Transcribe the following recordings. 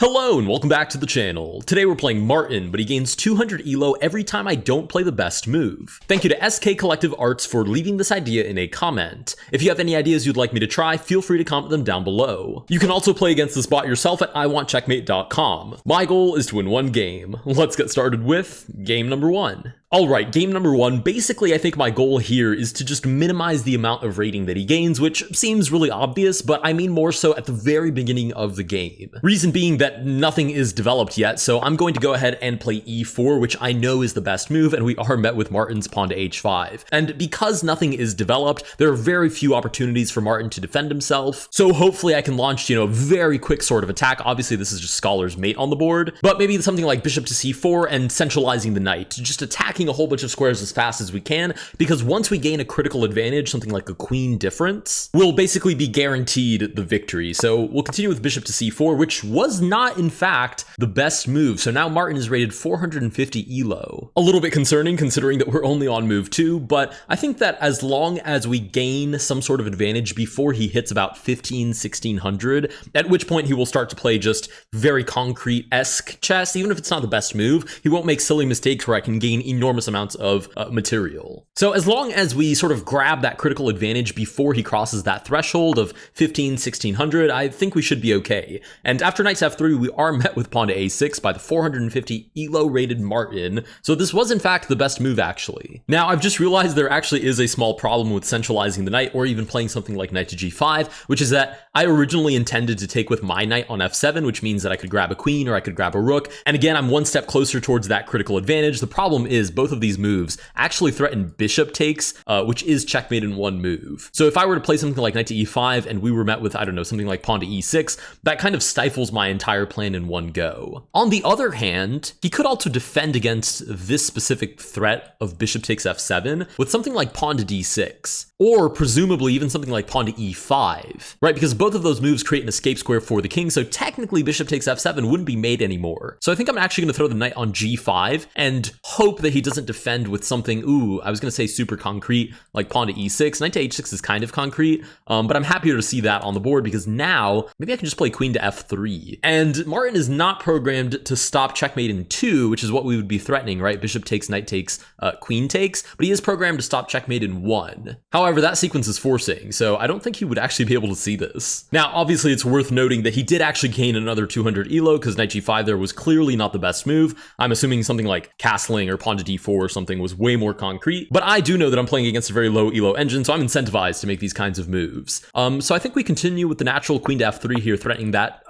Hello and welcome back to the channel. Today we're playing Martin, but he gains 200 ELO every time I don't play the best move. Thank you to SK Collective Arts for leaving this idea in a comment. If you have any ideas you'd like me to try, feel free to comment them down below. You can also play against this bot yourself at iwantcheckmate.com. My goal is to win one game. Let's get started with game number 1. Alright, game number 1, basically I think my goal here is to just minimize the amount of rating that he gains, which seems really obvious, but I mean more so at the very beginning of the game. Reason being that nothing is developed yet, so I'm going to go ahead and play e4, which I know is the best move, and we are met with Martin's pawn to h5. And because nothing is developed, there are very few opportunities for Martin to defend himself, so hopefully I can launch, a very quick sort of attack. Obviously this is just Scholar's Mate on the board, but maybe something like bishop to c4 and centralizing the knight, just attacking a whole bunch of squares as fast as we can, because once we gain a critical advantage, something like a queen difference, we'll basically be guaranteed the victory. So we'll continue with bishop to c4, which was not in fact the best move. So now Martin is rated 450 ELO. A little bit concerning considering that we're only on move 2, but I think that as long as we gain some sort of advantage before he hits about 1600, at which point he will start to play just very concrete-esque chess. Even if it's not the best move, he won't make silly mistakes where I can gain enormous amounts of material. So as long as we sort of grab that critical advantage before he crosses that threshold of 1600, I think we should be okay. And after knight to f3, we are met with pawn to a6 by the 450 ELO rated Martin. So this was in fact the best move actually. Now I've just realized there actually is a small problem with centralizing the knight or even playing something like knight to g5, which is that I originally intended to take with my knight on f7, which means that I could grab a queen or I could grab a rook. And again, I'm one step closer towards that critical advantage. The problem is both of these moves actually threaten bishop takes, which is checkmate in one move. So if I were to play something like knight to e5 and we were met with, I don't know, something like pawn to e6, that kind of stifles my entire plan in one go. On the other hand, he could also defend against this specific threat of bishop takes f7 with something like pawn to d6, or presumably even something like pawn to e5, right? Because both of those moves create an escape square for the king, so technically bishop takes f7 wouldn't be made anymore. So I think I'm actually going to throw the knight on g5 and hope that he doesn't defend with something, I was going to say super concrete, like pawn to e6. Knight to h6 is kind of concrete, but I'm happier to see that on the board because now maybe I can just play queen to f3. And Martin is not programmed to stop checkmate in 2, which is what we would be threatening, right? Bishop takes, knight takes, queen takes, but he is programmed to stop checkmate in 1. However, that sequence is forcing, so I don't think he would actually be able to see this. Now, obviously, it's worth noting that he did actually gain another 200 ELO because knight g5 there was clearly not the best move. I'm assuming something like castling or pawn to d4 or something was way more concrete, but I do know that I'm playing against a very low ELO engine, so I'm incentivized to make these kinds of moves. So I think we continue with the natural queen to f3 here, threatening that,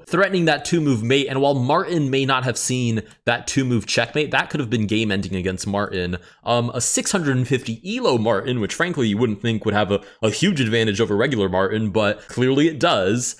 threatening that 2-move mate. And while Martin may not have seen that 2-move checkmate, that could have been game ending against Martin. A 650 ELO Martin, which frankly you wouldn't think would have a huge advantage over regular Martin, but clearly it does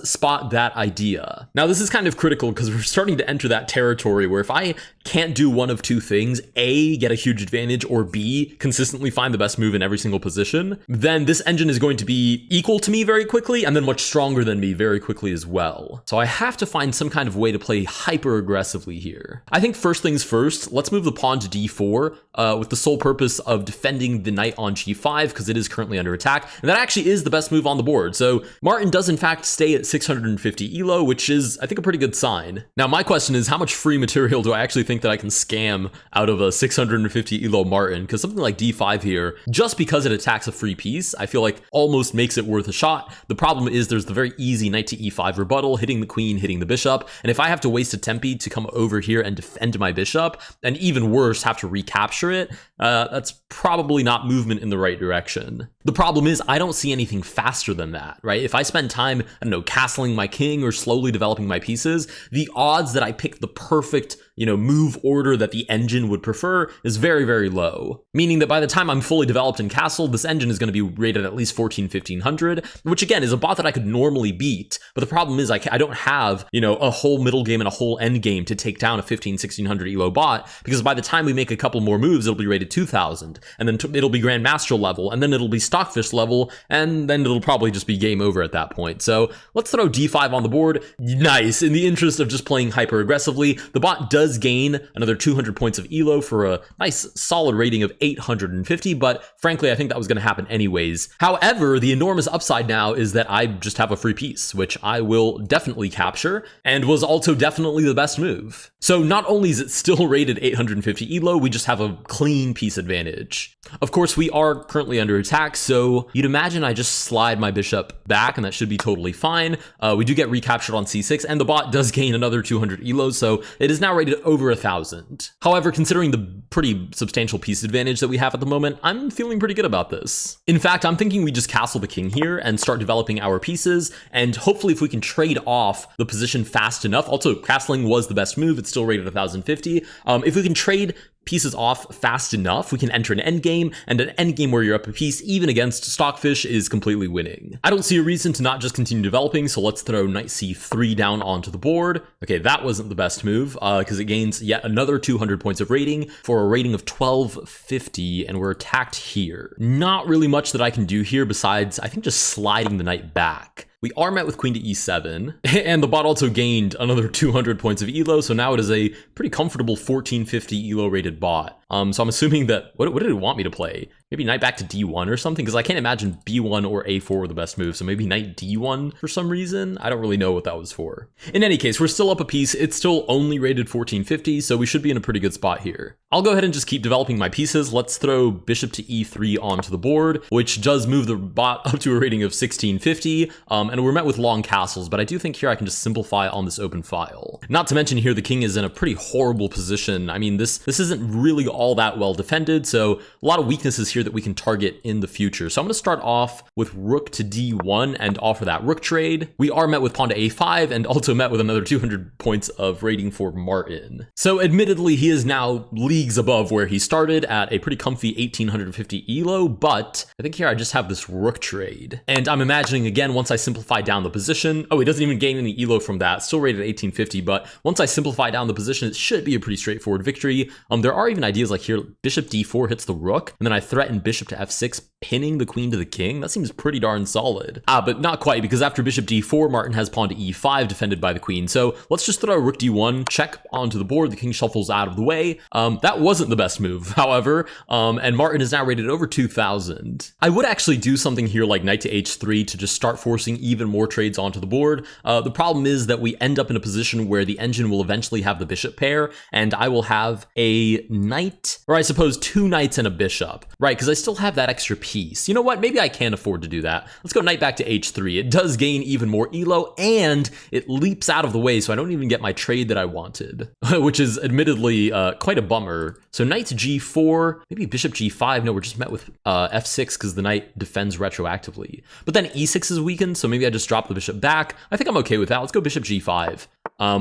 spot that idea. Now this is kind of critical because we're starting to enter that territory where if I can't do one of two things, A, get a huge advantage, or B, consistently find the best move in every single position, then this engine is going to be equal to me very quickly and then much stronger than me very quickly as well. So I have to find some kind of way to play hyper aggressively here. I think first things first, let's move the pawn to d4 with the sole purpose of defending the knight on g5 because it is currently under attack, and that actually is the best move on the board. So Martin does in fact stay at 650 ELO, which is I think a pretty good sign. Now my question is, how much free material do I actually think that I can scam out of a 650 ELO Martin? Because something like d5 here, just because it attacks a free piece, I feel like almost makes it worth a shot. The problem is there's the very easy knight to e5 rebuttal, hitting the queen, hitting the bishop, and if I have to waste a tempi to come over here and defend my bishop, and even worse, have to recapture it, that's probably not movement in the right direction. The problem is I don't see anything faster than that, right? If I spend time, I don't know, castling my king or slowly developing my pieces, the odds that I pick the perfect move order that the engine would prefer is very, very low. Meaning that by the time I'm fully developed and castled, this engine is going to be rated at least 1500, which again is a bot that I could normally beat. But the problem is I don't have, a whole middle game and a whole end game to take down a 1600 ELO bot, because by the time we make a couple more moves, it'll be rated 2000, and then it'll be Grandmaster level, and then it'll be stockfish level, and then it'll probably just be game over at that point. So let's throw d5 on the board. Nice. In the interest of just playing hyper aggressively, the bot does gain another 200 points of ELO for a nice solid rating of 850, but frankly, I think that was going to happen anyways. However, the enormous upside now is that I just have a free piece, which I will definitely capture, and was also definitely the best move. So not only is it still rated 850 ELO, we just have a clean piece advantage. Of course, we are currently under attack, so you'd imagine I just slide my bishop back, and that should be totally fine. We do get recaptured on c6, and the bot does gain another 200 ELO, so it is now rated over 1,000. However, considering the pretty substantial piece advantage that we have at the moment, I'm feeling pretty good about this. In fact, I'm thinking we just castle the king here and start developing our pieces, and hopefully if we can trade off the position fast enough. Also, castling was the best move. It's still rated 1,050. If we can trade pieces off fast enough, we can enter an endgame, and an endgame where you're up a piece, even against stockfish, is completely winning. I don't see a reason to not just continue developing, so let's throw knight c3 down onto the board. Okay, that wasn't the best move, because it gains yet another 200 points of rating for a rating of 1250, and we're attacked here. Not really much that I can do here besides, I think, just sliding the knight back. We are met with queen to e7, and the bot also gained another 200 points of ELO, so now it is a pretty comfortable 1450 ELO rated bot. So I'm assuming that, what did it want me to play? Maybe knight back to d1 or something, because I can't imagine b1 or a4 were the best move, so maybe knight d1 for some reason? I don't really know what that was for. In any case, we're still up a piece. It's still only rated 1450, so we should be in a pretty good spot here. I'll go ahead and just keep developing my pieces. Let's throw bishop to e3 onto the board, which does move the bot up to a rating of 1650, and we're met with long castles, but I do think here I can just simplify on this open file. Not to mention here the king is in a pretty horrible position. I mean, this isn't really all that well defended, so a lot of weaknesses here that we can target in the future. So I'm going to start off with rook to d1 and offer that rook trade. We are met with pawn to a5 and also met with another 200 points of rating for Martin. So admittedly, he is now leagues above where he started at a pretty comfy 1850 ELO, but I think here I just have this rook trade. And I'm imagining, again, once I simplify down the position, oh, he doesn't even gain any ELO from that, still rated 1850, but once I simplify down the position, it should be a pretty straightforward victory. There are even ideas like here, bishop d4 hits the rook, and then I threaten bishop to f6, pinning the queen to the king. That seems pretty darn solid. But not quite, because after bishop d4, Martin has pawn to e5 defended by the queen. So let's just throw rook d1, check onto the board, the king shuffles out of the way. That wasn't the best move, however, and Martin is now rated over 2,000. I would actually do something here like knight to h3 to just start forcing even more trades onto the board. The problem is that we end up in a position where the engine will eventually have the bishop pair, and I will have a knight, or I suppose two knights and a bishop, right? Because I still have that extra piece. You know what? Maybe I can't afford to do that. Let's go knight back to h3. It does gain even more ELO, and it leaps out of the way, so I don't even get my trade that I wanted, which is admittedly quite a bummer. So knight to g4, maybe bishop g5. No, we're just met with f6 because the knight defends retroactively. But then e6 is weakened, so maybe I just drop the bishop back. I think I'm okay with that. Let's go bishop g5.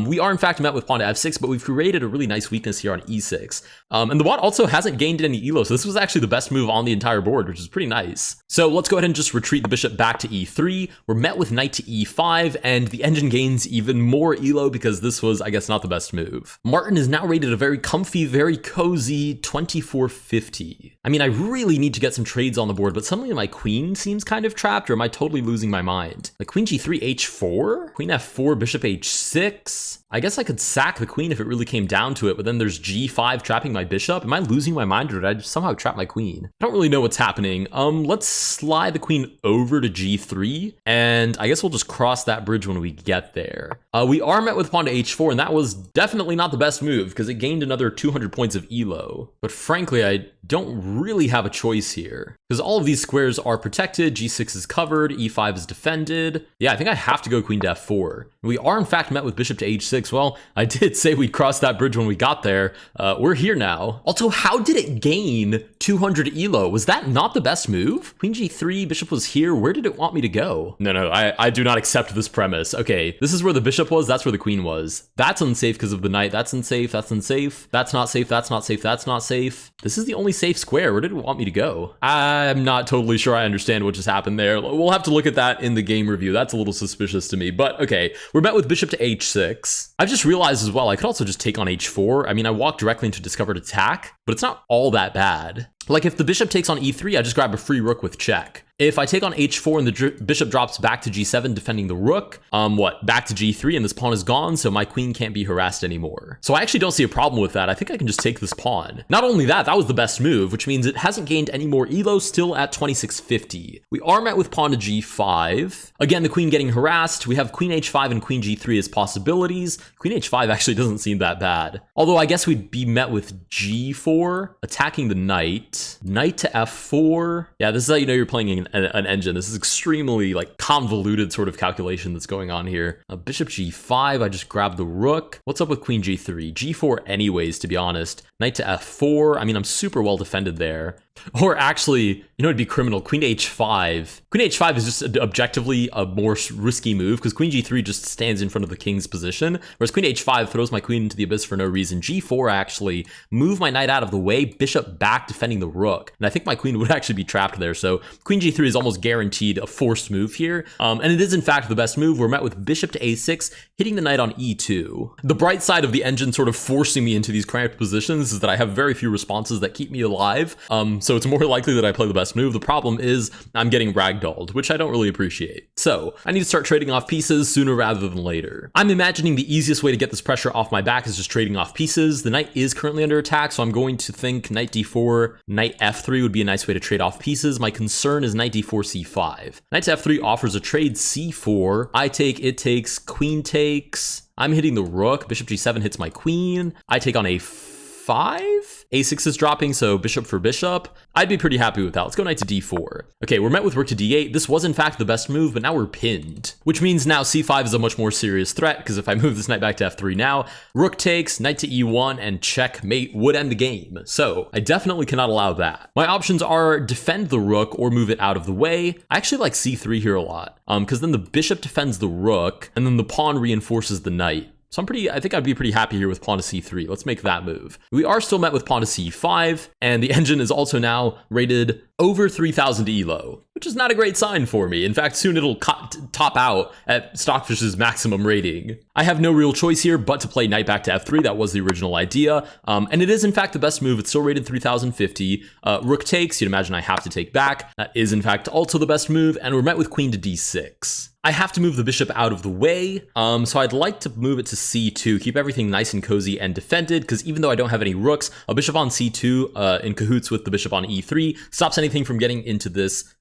We are in fact met with pawn to f6, but we've created a really nice weakness here on e6. And the bot also hasn't gained any ELO, so this was actually the best move on the entire board, which is pretty nice. So let's go ahead and just retreat the bishop back to e3. We're met with knight to e5, and the engine gains even more ELO because this was, I guess, not the best move. Martin is now rated a very comfy, very cozy 2450. I mean, I really need to get some trades on the board, but suddenly my queen seems kind of trapped, or am I totally losing my mind? Like queen g3, h4? Queen f4, bishop h6? I guess I could sack the queen if it really came down to it, but then there's g5 trapping my bishop. Am I losing my mind, or did I just somehow trap my queen? I don't really know what's happening. Let's slide the queen over to g3, and I guess we'll just cross that bridge when we get there. We are met with pawn to h4, and that was definitely not the best move because it gained another 200 points of ELO. But frankly, I don't really have a choice here because all of these squares are protected. G6 is covered, e5 is defended. Yeah, I think I have to go queen to f4. We are in fact met with bishop to h6. Well, I did say we'd cross that bridge when we got there. We're here now. Also, how did it gain 200 ELO? Was that not the best move? Queen g3, bishop was here. Where did it want me to go? No, I do not accept this premise. Okay, this is where the bishop was. That's where the queen was. That's unsafe because of the knight. That's unsafe. That's unsafe. That's not safe. That's not safe. That's not safe. This is the only safe square. Where did it want me to go? I'm not totally sure I understand what just happened there. We'll have to look at that in the game review. That's a little suspicious to me, but okay. We're met with bishop to h6. I've just realized as well, I could also just take on h4. I mean, I walked directly into discovered attack, but it's not all that bad. Like if the bishop takes on e3, I just grab a free rook with check. If I take on h4 and the bishop drops back to g7 defending the rook, back to g3 and this pawn is gone, so my queen can't be harassed anymore. So I actually don't see a problem with that. I think I can just take this pawn. Not only that, that was the best move, which means it hasn't gained any more elo, still at 2650. We are met with pawn to g5. Again, the queen getting harassed. We have queen h5 and queen g3 as possibilities. Queen h5 actually doesn't seem that bad. Although I guess we'd be met with g4, attacking the knight. Knight to f4. Yeah, this is how you know you're playing an engine. This is extremely like convoluted sort of calculation that's going on here. Bishop g5, I just grabbed the rook. What's up with queen g3? g4 anyways, to be honest. Knight to f4. I mean, I'm super well defended there. Or actually, you know, it'd be criminal. Queen h5. Queen h5 is just objectively a more risky move because queen g3 just stands in front of the king's position, whereas queen h5 throws my queen into the abyss for no reason. g4 actually move my knight out of the way, bishop back defending the rook, and I think my queen would actually be trapped there. So queen g3 is almost guaranteed a forced move here, and it is in fact the best move. We're met with bishop to a6, hitting the knight on e2. The bright side of the engine sort of forcing me into these cramped positions is that I have very few responses that keep me alive. So it's more likely that I play the best move. The problem is I'm getting ragdolled, which I don't really appreciate. So I need to start trading off pieces sooner rather than later. I'm imagining the easiest way to get this pressure off my back is just trading off pieces. The knight is currently under attack, so I'm going to think knight d4, knight f3 would be a nice way to trade off pieces. My concern is knight d4, c5. Knight to f3 offers a trade c4. I take, it takes, queen takes. I'm hitting the rook. Bishop g7 hits my queen. I take on a5. a6 is dropping, so bishop for bishop. I'd be pretty happy with that. Let's go knight to d4. Okay, we're met with rook to d8. This was in fact the best move, but now we're pinned, which means now c5 is a much more serious threat, because if I move this knight back to f3 now, rook takes, knight to e1, and checkmate would end the game. So I definitely cannot allow that. My options are defend the rook or move it out of the way. I actually like c3 here a lot, because then the bishop defends the rook, and then the pawn reinforces the knight. So I think I'd be pretty happy here with pawn to c3. Let's make that move. We are still met with pawn to c5, and the engine is also now rated over 3000 elo, which is not a great sign for me. In fact, soon it'll top out at Stockfish's maximum rating. I have no real choice here but to play knight back to f3. That was the original idea, and it is in fact the best move. It's still rated 3050. Rook takes, you'd imagine I have to take back. That is in fact also the best move, and we're met with queen to d6. I have to move the bishop out of the way, so I'd like to move it to c2, keep everything nice and cozy and defended, because even though I don't have any rooks, a bishop on c2 in cahoots with the bishop on e3 stops anything from getting into this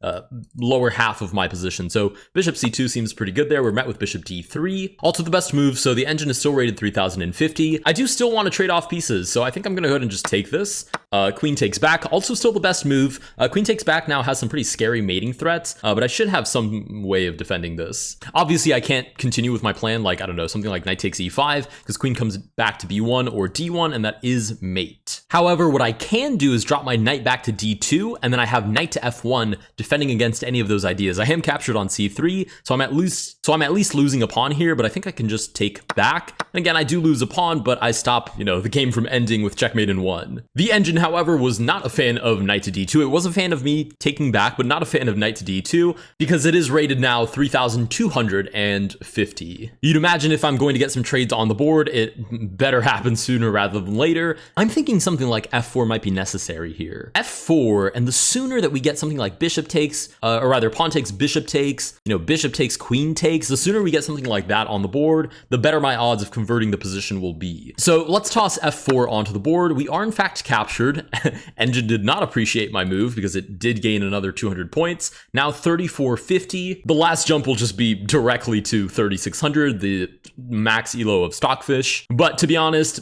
lower half of my position. So bishop c2 seems pretty good there. We're met with bishop d3, also the best move, so the engine is still rated 3050. I do still want to trade off pieces, so I think I'm going to go ahead and just take this. Queen takes back, also still the best move. Queen takes back now has some pretty scary mating threats, but I should have some way of defending this. Obviously, I can't continue with my plan like, I don't know, something like knight takes e5, because queen comes back to b1 or d1, and that is mate. However, what I can do is drop my knight back to d2, and then I have knight to f1 defending against any of those ideas. I am captured on c3, so I'm at least losing a pawn here, but I think I can just take back. And again, I do lose a pawn, but I stop, the game from ending with checkmate in one. The engine, however, was not a fan of knight to d2. It was a fan of me taking back, but not a fan of knight to d2, because it is rated now 3250. You'd imagine if I'm going to get some trades on the board, it better happen sooner rather than later. I'm thinking something like f4 might be necessary here. f4, and the sooner that we get something like bishop takes, or rather pawn takes, bishop takes, bishop takes, queen takes, the sooner we get something like that on the board, the better my odds of converting the position will be. So let's toss f4 onto the board. We are in fact captured. Engine did not appreciate my move because it did gain another 200 points. Now 3450. The last jump will just be directly to 3600, the max elo of Stockfish. But to be honest,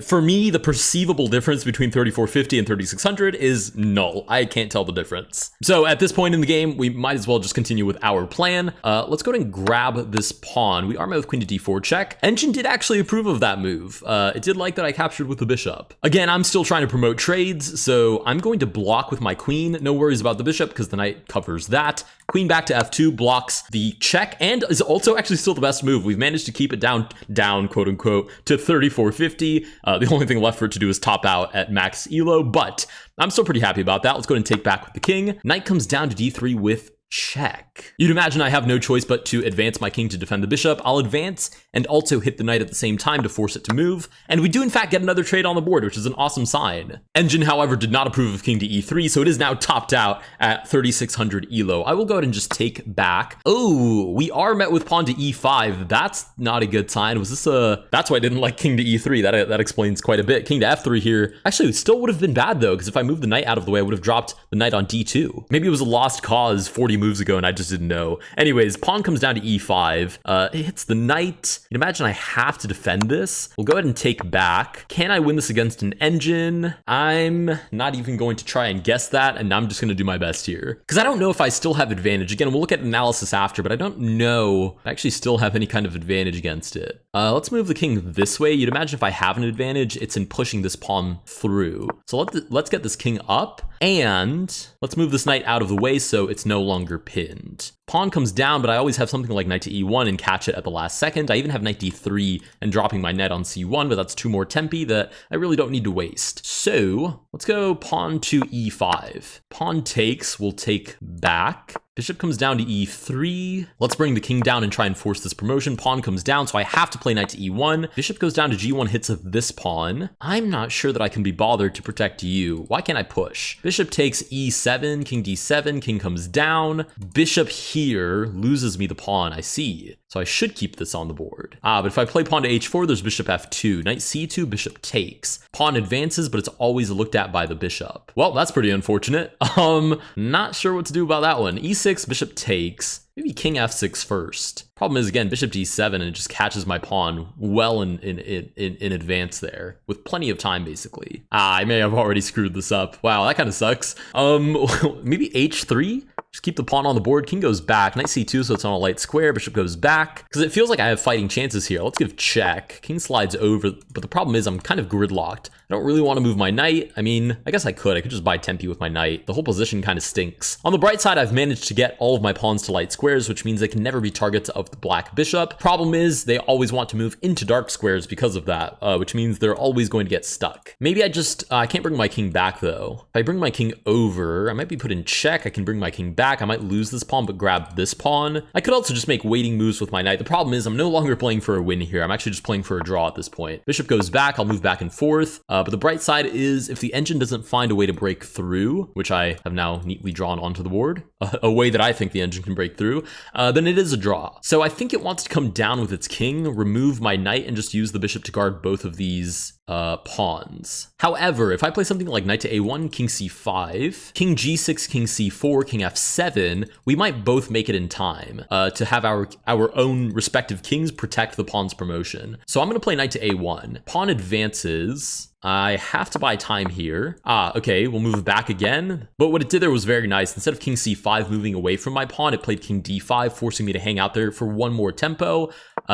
for me, the perceivable difference between 3450 and 3600 is null. I can't tell the difference. So at this point in the game, we might as well just continue with our plan. Let's go ahead and grab this pawn. We are met with queen to d4 check. Engine did actually approve of that move. It did like that I captured with the bishop. Again, I'm still trying to promote trades, so I'm going to block with my queen. No worries about the bishop because the knight covers that. Queen back to f2 blocks the check and is also actually still the best move. We've managed to keep it down, quote unquote, to 3450. The only thing left for it to do is top out at max elo, but I'm still pretty happy about that. Let's go ahead and take back with the king. Knight comes down to d3 with check. You'd imagine I have no choice but to advance my king to defend the bishop. I'll advance and also hit the knight at the same time to force it to move. And we do in fact get another trade on the board, which is an awesome sign. Engine, however, did not approve of king to e3, so it is now topped out at 3600 ELO. I will go ahead and just take back. Oh, we are met with pawn to e5. That's not a good sign. Was this that's why I didn't like king to e3. That explains quite a bit. King to f3 here. Actually, it still would have been bad though, because if I moved the knight out of the way, I would have dropped the knight on d2. Maybe it was a lost cause 40 moves ago and I just didn't know. Anyways, pawn comes down to e5. It hits the knight. You'd imagine I have to defend this. We'll go ahead and take back. Can I win this against an engine? I'm not even going to try and guess that, and I'm just going to do my best here. Because I don't know if I still have advantage. Again, we'll look at analysis after, but I don't know if I actually still have any kind of advantage against it. Let's move the king this way. You'd imagine if I have an advantage, it's in pushing this pawn through. So let's get this king up, and let's move this knight out of the way so it's no longer pinned. Pawn comes down, but I always have something like knight to e1 and catch it at the last second. I even have knight d3 and dropping my knight on c1, but that's 2 more tempi that I really don't need to waste. So let's go pawn to e5. Pawn takes, we'll take back. Bishop comes down to e3. Let's bring the king down and try and force this promotion. Pawn comes down, so I have to play knight to e1. Bishop goes down to g1, hits of this pawn. I'm not sure that I can be bothered to protect you. Why can't I push? Bishop takes e7, king d7, king comes down. Bishop here loses me the pawn, I see. So I should keep this on the board. But if I play pawn to h4, there's bishop f2. Knight c2, bishop takes. Pawn advances, but it's always looked at by the bishop. Well, that's pretty unfortunate. Not sure what to do about that one. e6, bishop takes. Maybe king f6 first. Problem is, again, bishop d7, and it just catches my pawn well in advance there, with plenty of time, basically. I may have already screwed this up. Wow, that kind of sucks. Maybe h3? Just keep the pawn on the board. King goes back. Knight c2, so it's on a light square. Bishop goes back. Because it feels like I have fighting chances here. Let's give check. King slides over, but the problem is I'm kind of gridlocked. I don't really want to move my knight. I mean, I guess I could just buy tempi with my knight. The whole position kind of stinks. On the bright side, I've managed to get all of my pawns to light squares, which means they can never be targets of the black bishop. Problem is, they always want to move into dark squares because of that, which means they're always going to get stuck. Maybe I can't bring my king back though. If I bring my king over, I might be put in check. I can bring my king back. I might lose this pawn, but grab this pawn. I could also just make waiting moves with my knight. The problem is I'm no longer playing for a win here. I'm actually just playing for a draw at this point. Bishop goes back. I'll move back and forth. But the bright side is if the engine doesn't find a way to break through, which I have now neatly drawn onto the board, a way that I think the engine can break through, then it is a draw. So I think it wants to come down with its king, remove my knight, and just use the bishop to guard both of these pawns. However, if I play something like knight to a1, king c5, king g6, king c4, king f7, we might both make it in time to have our own respective kings protect the pawn's promotion. So I'm going to play knight to a1. Pawn advances. I have to buy time here. Okay, we'll move back again. But what it did there was very nice. Instead of king c5 moving away from my pawn, it played king d5, forcing me to hang out there for one more tempo.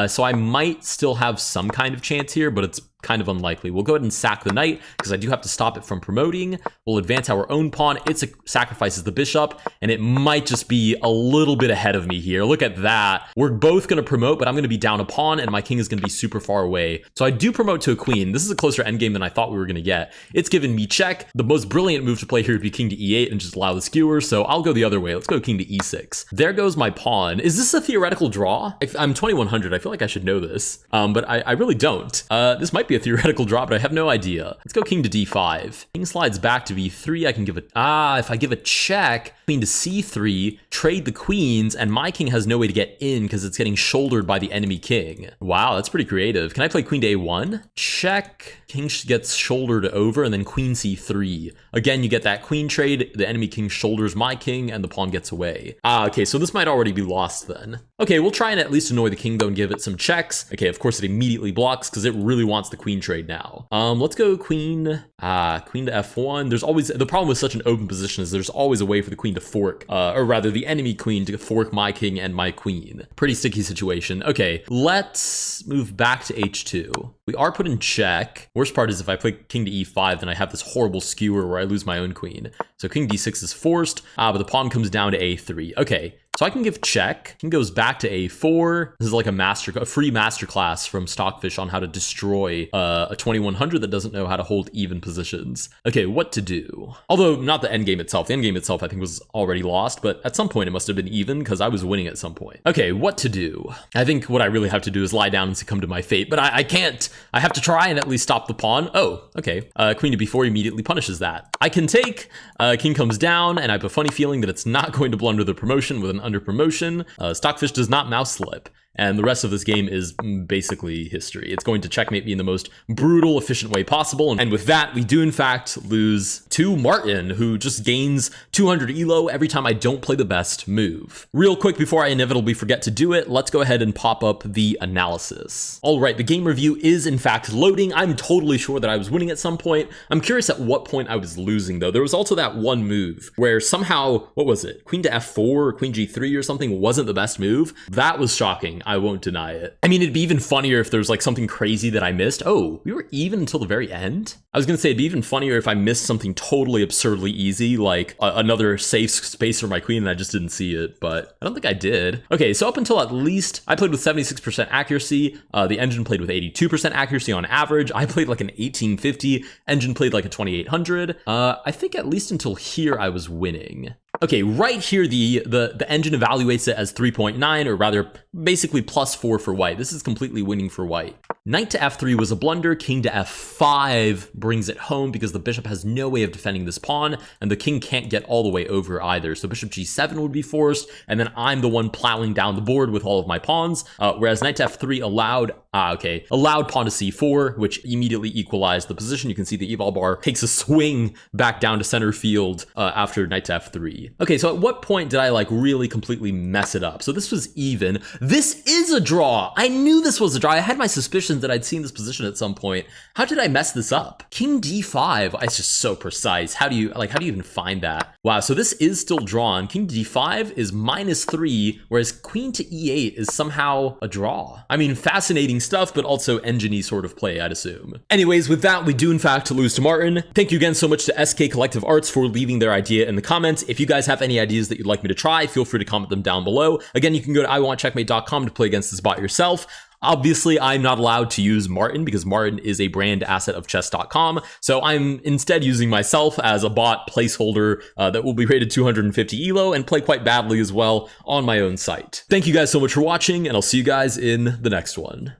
So I might still have some kind of chance here, but it's kind of unlikely. We'll go ahead and sack the knight because I do have to stop it from promoting. We'll advance our own pawn. It sacrifices the bishop, and it might just be a little bit ahead of me here. Look at that. We're both going to promote, but I'm going to be down a pawn, and my king is going to be super far away. So I do promote to a queen. This is a closer endgame than I thought we were going to get. It's given me check. The most brilliant move to play here would be king to e8 and just allow the skewer, so I'll go the other way. Let's go king to e6. There goes my pawn. Is this a theoretical draw? I'm 2100. I feel like I should know this, but I really don't. This might be a theoretical draw, but I have no idea. Let's go king to d5. King slides back to b3. I can give it, if I give a check, queen to c3, trade the queens, and my king has no way to get in because it's getting shouldered by the enemy king. Wow, that's pretty creative. Can I play queen to a1? Check. King gets shouldered over, and then queen c3. Again, you get that queen trade. The enemy king shoulders my king, and the pawn gets away. Okay, so this might already be lost then. Okay, we'll try and at least annoy the king, though, and give it some checks. Okay, of course, it immediately blocks because it really wants the queen trade now. Let's go queen to f1. There's always, the problem with such an open position is there's always a way for the queen to fork, or rather the enemy queen to fork my king and my queen. Pretty sticky situation. Okay, let's move back to h2. We are put in check. Worst part is if I play king to e5, then I have this horrible skewer where I lose my own queen. So king d6 is forced, but the pawn comes down to a3. Okay, So I can give check. King goes back to a4. This is like a free masterclass from Stockfish on how to destroy a 2100 that doesn't know how to hold even positions. Okay, what to do? Although not the endgame itself. The endgame itself I think was already lost, but at some point it must have been even because I was winning at some point. Okay, what to do? I think what I really have to do is lie down and succumb to my fate, but I can't. I have to try and at least stop the pawn. Oh, okay. Queen to b4 immediately punishes that. I can take. King comes down, and I have a funny feeling that it's not going to blunder the promotion with an under promotion. Stockfish does not mouse slip. And the rest of this game is basically history. It's going to checkmate me in the most brutal, efficient way possible. And with that, we do in fact lose to Martin, who just gains 200 ELO every time I don't play the best move. Real quick, before I inevitably forget to do it, let's go ahead and pop up the analysis. All right, the game review is in fact loading. I'm totally sure that I was winning at some point. I'm curious at what point I was losing though. There was also that one move where somehow, what was it? Queen to f4 or queen g3 or something wasn't the best move. That was shocking. I won't deny it. I mean, it'd be even funnier if there's like something crazy that I missed. Oh, we were even until the very end? I was gonna say it'd be even funnier if I missed something totally absurdly easy, like another safe space for my queen and I just didn't see it, but I don't think I did. Okay, so up until at least, I played with 76% accuracy. The engine played with 82% accuracy on average. I played like an 1850. Engine played like a 2800. I think at least until here I was winning. Okay, right here, the engine evaluates it as 3.9, or rather, basically +4 for white. This is completely winning for white. Knight to f3 was a blunder. King to f5 brings it home because the bishop has no way of defending this pawn, and the king can't get all the way over either. So bishop g7 would be forced, and then I'm the one plowing down the board with all of my pawns, whereas knight to f3 allowed pawn to c4, which immediately equalized the position. You can see the eval bar takes a swing back down to center field after knight to f3. Okay, so at what point did I like really completely mess it up? So this was even. This is a draw. I knew this was a draw. I had my suspicions that I'd seen this position at some point. How did I mess this up? King d5. It's just so precise. How do you even find that? Wow, so this is still drawn. King d5 is -3, whereas queen to e8 is somehow a draw. I mean, fascinating stuff, but also engine-y sort of play, I'd assume. Anyways, with that, we do in fact lose to Martin. Thank you again so much to SK Collective Arts for leaving their idea in the comments. If you guys have any ideas that you'd like me to try, feel free to comment them down below. Again, you can go to iwantcheckmate.com to play against this bot yourself. Obviously, I'm not allowed to use Martin because Martin is a brand asset of chess.com. So I'm instead using myself as a bot placeholder that will be rated 250 ELO and play quite badly as well on my own site. Thank you guys so much for watching, and I'll see you guys in the next one.